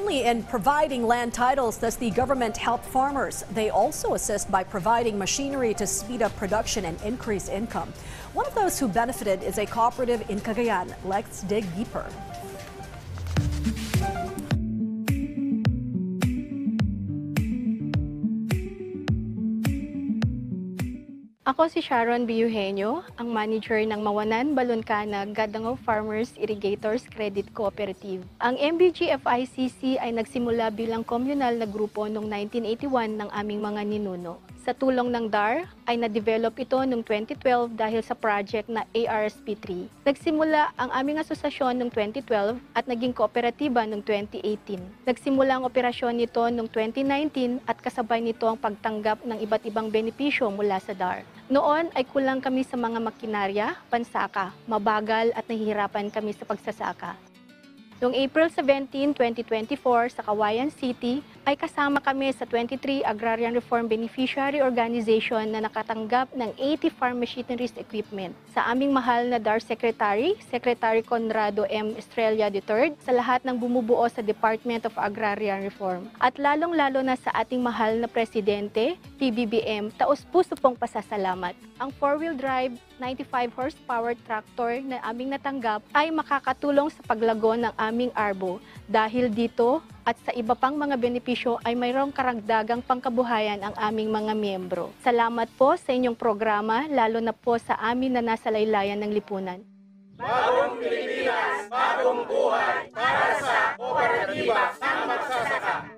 only in providing land titles does the government help farmers. They also assist by providing machinery to speed up production and increase income. One of those who benefited is a cooperative in Cagayan. Let's dig deeper. Ako si Sharon B. Eugenio, ang manager ng Mawanan, Baloncana, Gadangao Farmers Irrigators Credit Cooperative. Ang MBGFICC ay nagsimula bilang komunal na grupo noong 1981 ng aming mga ninuno. Sa tulong ng DAR ay na-develop ito noong 2012 dahil sa project na ARSP3. Nagsimula ang aming asosasyon noong 2012 at naging kooperatiba noong 2018. Nagsimula ang operasyon nito noong 2019 at kasabay nito ang pagtanggap ng iba't ibang benepisyo mula sa DAR. Noon ay kulang kami sa mga makinarya, pansaka, mabagal at nahihirapan kami sa pagsasaka. Noong April 17, 2024 sa Cauayan City ay kasama kami sa 23 Agrarian Reform Beneficiary Organization na nakatanggap ng 80 farm machineries equipment. Sa aming mahal na DAR Secretary, Secretary Conrado M. Estrella III, sa lahat ng bumubuo sa Department of Agrarian Reform. At lalong-lalo na sa ating mahal na Presidente, PBBM, taos-puso pong pasasalamat. Ang 4-wheel drive 95 horsepower tractor na aming natanggap ay makakatulong sa paglago ng aming arbo dahil dito at sa iba pang mga benepisyo ay mayroong karagdagang pangkabuhayan ang aming mga miyembro. Salamat po sa inyong programa, lalo na po sa amin na nasa laylayan ng lipunan. Bagong Pilipinas, bagong buhay para sa kooperatiba ng magsasaka.